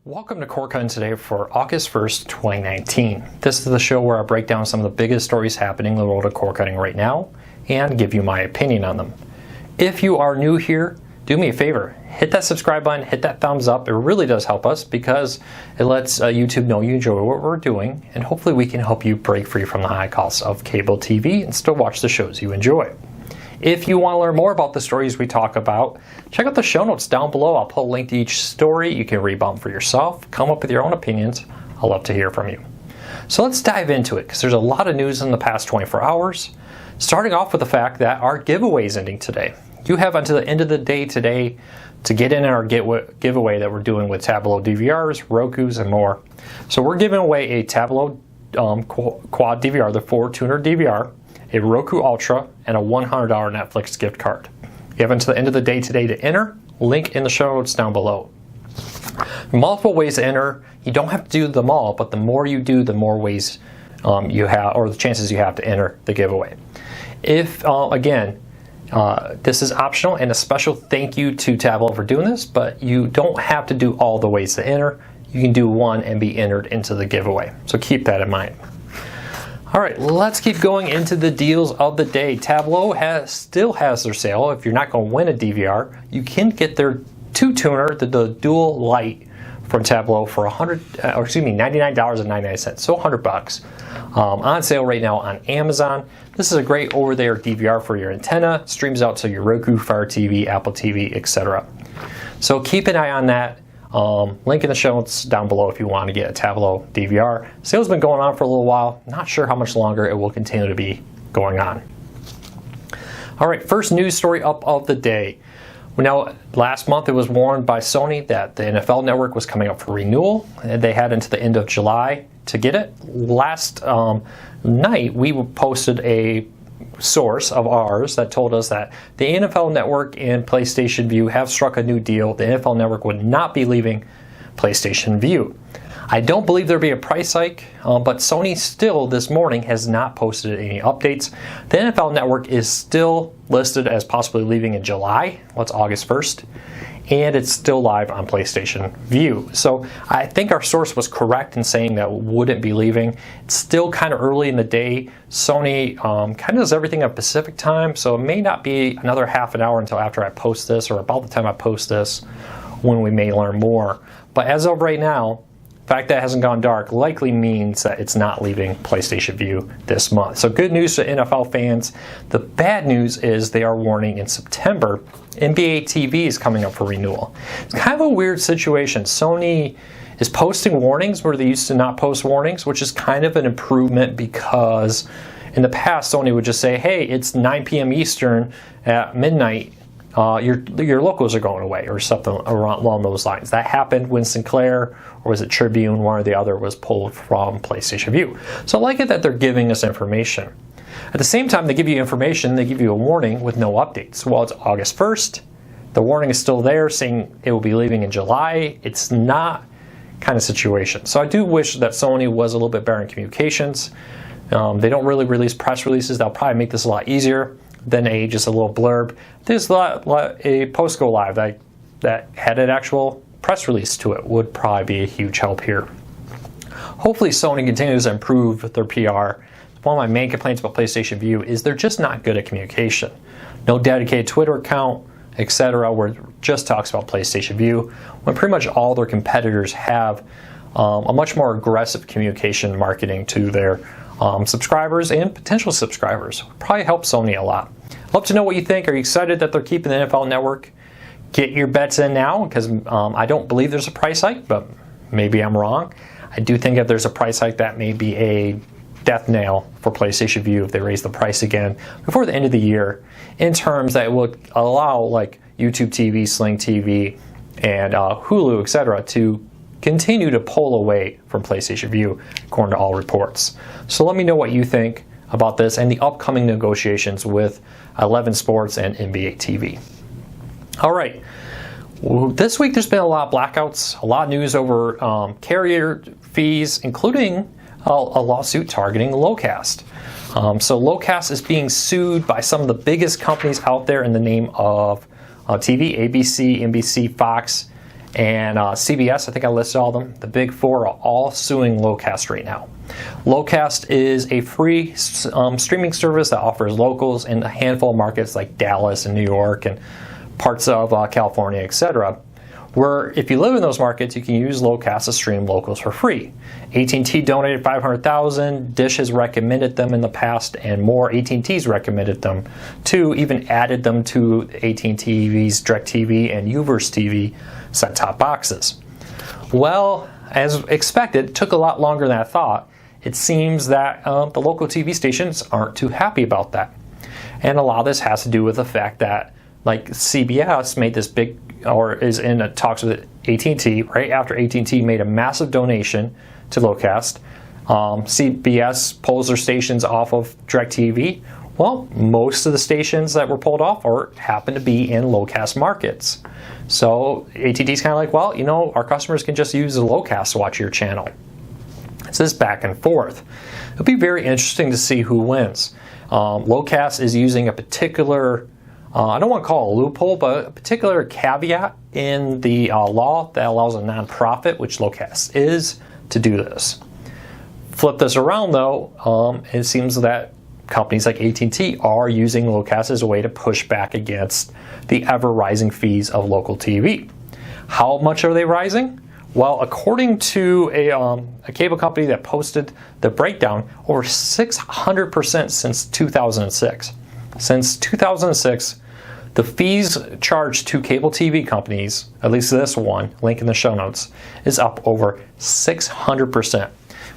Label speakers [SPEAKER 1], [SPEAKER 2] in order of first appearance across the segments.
[SPEAKER 1] Welcome to Cord Cutting today for August 1st, 2019. This is the show where I break down some of the biggest stories happening in the world of cord cutting right now and give you my opinion on them. If you are new here, do me a favor, hit that subscribe button, hit that thumbs up. It really does help us because it lets YouTube know you enjoy what we're doing, and hopefully we can help you break free from the high costs of cable TV and still watch the shows you enjoy. If you want to learn more about the stories we talk about, check out the show notes down below. I'll put a link to each story. You can read them for yourself, come up with your own opinions. I'd love to hear from you. So let's dive into it because there's a lot of news in the past 24 hours. Starting off with the fact that our giveaway is ending today. You have until the end of the day today to get in our giveaway that we're doing with Tablo DVRs, Rokus, and more. So we're giving away a Tablo quad DVR, the 4-tuner DVR, a Roku Ultra, and a $100 Netflix gift card. You have until the end of the day today to enter. Link in the show notes down below. Multiple ways to enter. You don't have to do them all, but the more you do, the more ways you have, or the chances you have to enter the giveaway. If, again, this is optional, and a special thank you to Tablo for doing this, but you don't have to do all the ways to enter. You can do one and be entered into the giveaway. So keep that in mind. All right, let's keep going into the deals of the day. Tablo still has their sale. If you're not going to win a DVR, you can get their 2-tuner, the dual light from Tablo for $99.99, so $100. On sale right now on Amazon. This is a great over-the-air DVR for your antenna. Streams out to your Roku, Fire TV, Apple TV, etc. So keep an eye on that. Link in the show notes down below if you want to get a Tablo DVR. Sale's been going on for a little while. Not sure how much longer it will continue to be going on. All right, first news story up of the day. Now, last month it was warned by Sony that the NFL Network was coming up for renewal, and they had until the end of July to get it. Last night we posted a source of ours that told us that the NFL Network and PlayStation Vue have struck a new deal. The NFL Network would not be leaving PlayStation Vue. I don't believe there'll be a price hike, but Sony still this morning has not posted any updates. The NFL Network is still listed as possibly leaving in July. What's August 1st? And it's still live on PlayStation Vue. So I think our source was correct in saying that it wouldn't be leaving. It's still kind of early in the day. Sony kind of does everything at Pacific time, so it may not be another half an hour until after I post this, or about the time I post this, when we may learn more. But as of right now, the fact that it hasn't gone dark likely means that it's not leaving PlayStation Vue this month. So good news to NFL fans. The bad news is they are warning in September NBA TV is coming up for renewal. It's kind of a weird situation. Sony is posting warnings where they used to not post warnings, which is kind of an improvement because in the past Sony would just say, hey, it's 9 p.m. Eastern at midnight. Your locals are going away, or something along those lines. That happened when Sinclair, or was it Tribune, one or the other, was pulled from PlayStation Vue. So I like it that they're giving us information. At the same time they give you information, they give you a warning with no updates. Well, it's August 1st. The warning is still there saying it will be leaving in July. It's not kind of situation. So I do wish that Sony was a little bit better in communications. They don't really release press releases. They'll probably make this a lot easier than just a little blurb. There's a post go live that had an actual press release to it would probably be a huge help here. Hopefully Sony continues to improve their PR. One of my main complaints about PlayStation Vue is they're just not good at communication. No dedicated Twitter account, etc., where it just talks about PlayStation Vue, when pretty much all their competitors have a much more aggressive communication marketing to their subscribers and potential subscribers. Probably help Sony a lot. Love to know what you think. Are you excited that they're keeping the NFL Network? Get your bets in now, because I don't believe there's a price hike, but maybe I'm wrong. I do think if there's a price hike, that may be a death nail for PlayStation Vue if they raise the price again before the end of the year, in terms that will allow like YouTube TV, Sling TV, and Hulu, etc., to continue to pull away from PlayStation Vue, according to all reports. So let me know what you think about this and the upcoming negotiations with 11 Sports and NBA TV. All right. This week there's been a lot of blackouts, a lot of news over carrier fees, including a lawsuit targeting Locast. So Locast is being sued by some of the biggest companies out there in the name of TV, ABC, NBC, Fox, and CBS. I think I listed all of them. The big four are all suing Locast right now. Locast is a free streaming service that offers locals in a handful of markets like Dallas and New York and parts of California, etc. Where if you live in those markets, you can use Locast to stream locals for free. AT&T donated $500,000. Dish has recommended them in the past, and more AT&T's recommended them too. Even added them to AT&T's DirecTV and Uverse TV set-top boxes. Well, as expected, it took a lot longer than I thought. It seems that the local TV stations aren't too happy about that, and a lot of this has to do with the fact that, like, CBS made this big, or is in talks with AT&T right after AT&T made a massive donation to Locast. CBS pulls their stations off of DirecTV. Well, most of the stations that were pulled off happen to be in Locast markets. So AT&T's kind of like, well, you know, our customers can just use the Locast to watch your channel. It's this back and forth. It'll be very interesting to see who wins. Locast is using a particular, I don't want to call it a loophole, but a particular caveat in the law that allows a nonprofit, which Locast is, to do this. Flip this around though, it seems that companies like AT&T are using Locast as a way to push back against the ever-rising fees of local TV. How much are they rising? Well, according to a cable company that posted the breakdown, over 600% since 2006. Since 2006, the fees charged to cable TV companies, at least this one, link in the show notes, is up over 600%.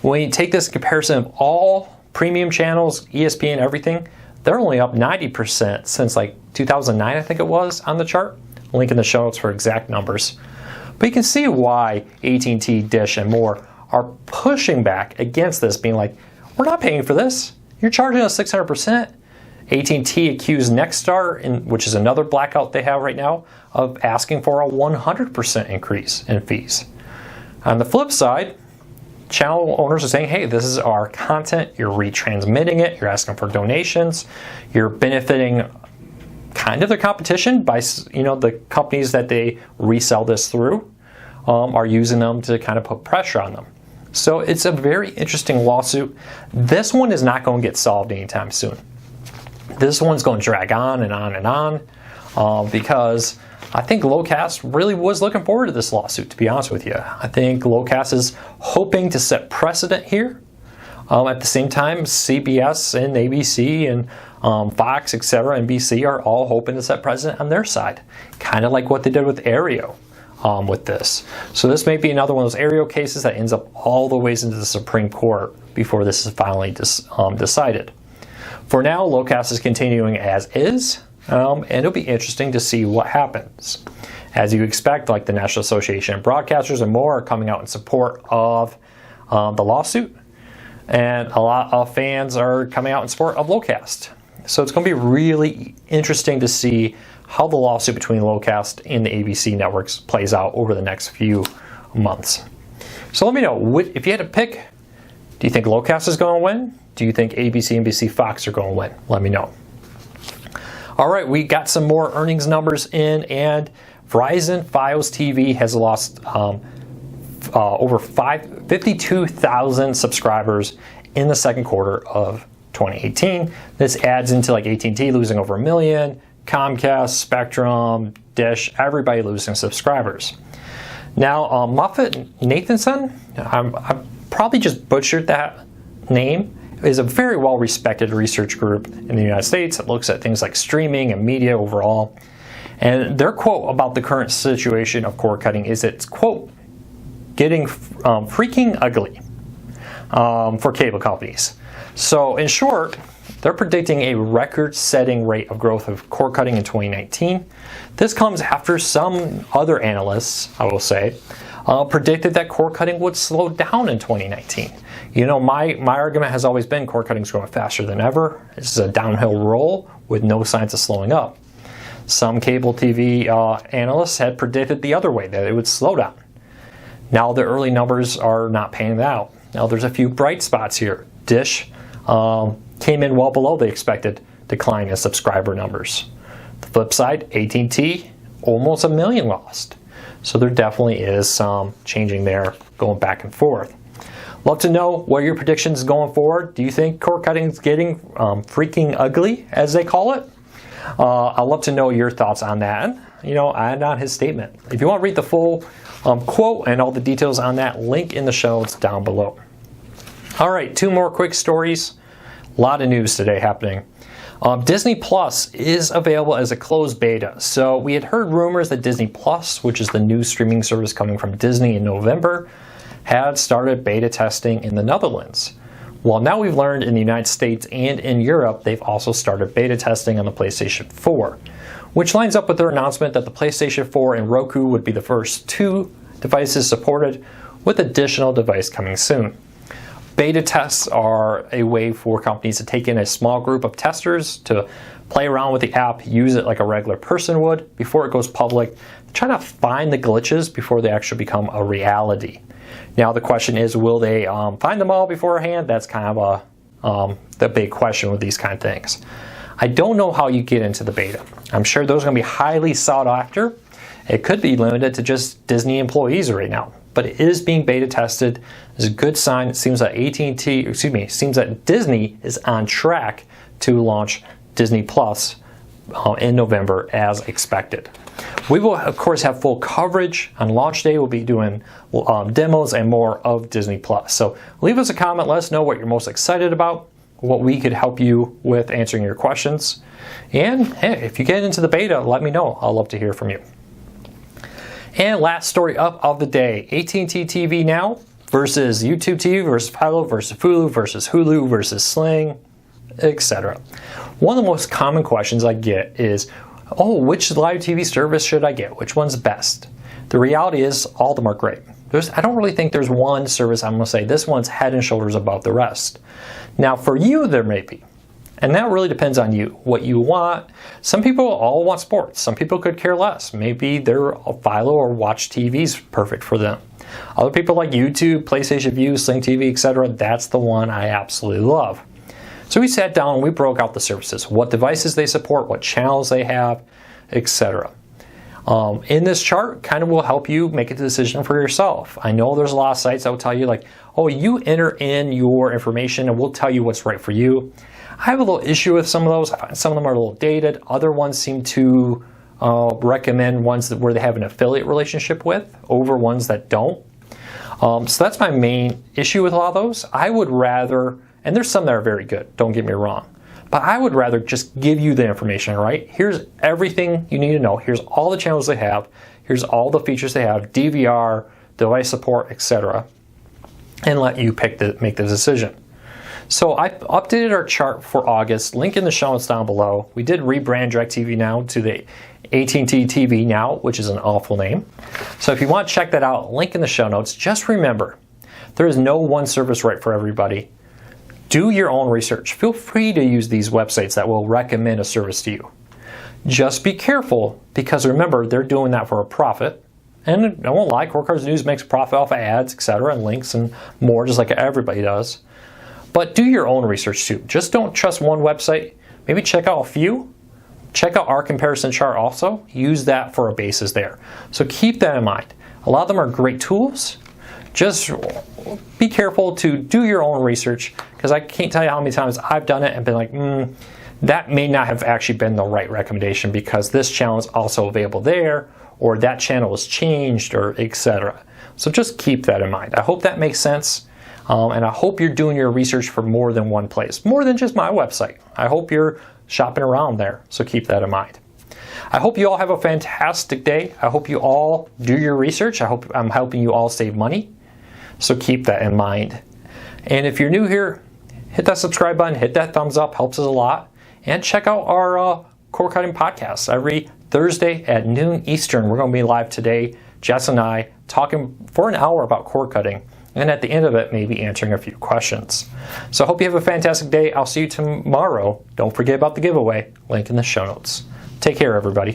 [SPEAKER 1] When you take this in comparison of all premium channels, ESPN, everything, they're only up 90% since like 2009, I think it was, on the chart. Link in the show notes for exact numbers. But you can see why AT&T, Dish, and more are pushing back against this, being like, we're not paying for this. You're charging us 600%. AT&T accused Nexstar, which is another blackout they have right now, of asking for a 100% increase in fees. On the flip side, channel owners are saying, hey, this is our content, you're retransmitting it, you're asking for donations, you're benefiting kind of the competition by, you know, the companies that they resell this through are using them to kind of put pressure on them. So it's a very interesting lawsuit. This one is not going to get solved anytime soon. This one's going to drag on and on and on because I think Locast really was looking forward to this lawsuit, to be honest with you. I think Locast is hoping to set precedent here. At the same time, CBS and ABC and Fox, etc., NBC are all hoping to set precedent on their side, kind of like what they did with Aereo with this. So this may be another one of those Aereo cases that ends up all the ways into the Supreme Court before this is finally decided. For now, Locast is continuing as is, and it'll be interesting to see what happens. As you expect, like the National Association of Broadcasters and more are coming out in support of the lawsuit, and a lot of fans are coming out in support of Locast. So it's going to be really interesting to see how the lawsuit between Locast and the ABC networks plays out over the next few months. So let me know, if you had to pick, do you think Locast is going to win? Do you think ABC, NBC, Fox are going to win? Let me know. All right, we got some more earnings numbers in, and Verizon Fios TV has lost over 52,000 subscribers in the second quarter of 2018. This adds into like AT&T losing over 1 million, Comcast, Spectrum, Dish, everybody losing subscribers. Now, Moffett Nathanson, I probably just butchered that name, is a very well-respected research group in the United States that looks at things like streaming and media overall. And their quote about the current situation of cord cutting is it's, quote, getting freaking ugly for cable companies. So in short, they're predicting a record-setting rate of growth of cord cutting in 2019. This comes after some other analysts, I will say, predicted that cord cutting would slow down in 2019. You know, my argument has always been cord cutting is growing faster than ever. This is a downhill roll with no signs of slowing up. Some cable TV analysts had predicted the other way, that it would slow down. Now the early numbers are not panning out. Now there's a few bright spots here. Dish came in well below the expected decline in subscriber numbers. The flip side, AT&T, almost 1 million lost. So there definitely is some changing there, going back and forth. Love to know what your predictions going forward. Do you think cord cutting is getting freaking ugly, as they call it? I'd love to know your thoughts on that. And on his statement. If you want to read the full quote and all the details on that, link in the show notes down below. All right, 2 more quick stories. A lot of news today happening. Disney Plus is available as a closed beta. So we had heard rumors that Disney Plus, which is the new streaming service coming from Disney in November, had started beta testing in the Netherlands. Well, now we've learned in the United States and in Europe, they've also started beta testing on the PlayStation 4, which lines up with their announcement that the PlayStation 4 and Roku would be the first 2 devices supported, with additional device coming soon. Beta tests are a way for companies to take in a small group of testers to play around with the app, use it like a regular person would before it goes public, try to find the glitches before they actually become a reality. Now the question is, will they find them all beforehand? That's kind of the big question with these kind of things. I don't know how you get into the beta. I'm sure those are going to be highly sought after. It could be limited to just Disney employees right now, but it is being beta tested. It's a good sign. It seems that seems that Disney is on track to launch Disney Plus in November as expected. We will, of course, have full coverage on launch day. We'll be doing demos and more of Disney Plus. So leave us a comment. Let us know what you're most excited about, what we could help you with answering your questions. And hey, if you get into the beta, let me know. I'd love to hear from you. And last story up of the day, AT&T TV Now versus YouTube TV versus Fios versus Hulu versus Sling, etc. One of the most common questions I get is, which live TV service should I get? Which one's best? The reality is all of them are great. I don't really think there's one service I'm going to say this one's head and shoulders above the rest. Now for you there may be. And that really depends on you, what you want. Some people all want sports. Some people could care less. Maybe their Philo or Watch TV is perfect for them. Other people like YouTube, PlayStation View, Sling TV, etc. That's the one I absolutely love. So we sat down and we broke out the services, what devices they support, what channels they have, etc. In this chart, kind of will help you make a decision for yourself. I know there's a lot of sites that will tell you you enter in your information and we'll tell you what's right for you. I have a little issue with some of those. I find some of them are a little dated. Other ones seem to recommend ones where they have an affiliate relationship with over ones that don't. So that's my main issue with a lot of those. I would rather, and there's some that are very good, don't get me wrong, but I would rather just give you the information, right? Here's everything you need to know. Here's all the channels they have. Here's all the features they have, DVR, device support, etc. And let you make the decision. So I updated our chart for August, link in the show notes down below. We did rebrand DirecTV Now to the AT&T TV Now, which is an awful name. So if you want to check that out, link in the show notes. Just remember, there is no one service right for everybody. Do your own research. Feel free to use these websites that will recommend a service to you. Just be careful, because remember, they're doing that for a profit. And I won't lie, Cord Cutters News makes a profit off of ads, etc., and links and more, just like everybody does. But do your own research too. Just don't trust one website. Maybe check out a few. Check out our comparison chart also. Use that for a basis there. So keep that in mind. A lot of them are great tools. Just be careful to do your own research, because I can't tell you how many times I've done it and been like, that may not have actually been the right recommendation because this channel is also available there, or that channel is changed, or etc. So just keep that in mind. I hope that makes sense. And I hope you're doing your research for more than one place, more than just my website. I hope you're shopping around there, so keep that in mind. I hope you all have a fantastic day. I hope you all do your research. I hope I'm helping you all save money, so keep that in mind. And if you're new here, hit that subscribe button, hit that thumbs up, helps us a lot. And check out our cord cutting podcast every Thursday at noon Eastern. We're going to be live today, Jess and I, talking for an hour about cord cutting. And at the end of it, maybe answering a few questions. So I hope you have a fantastic day. I'll see you tomorrow. Don't forget about the giveaway. Link in the show notes. Take care, everybody.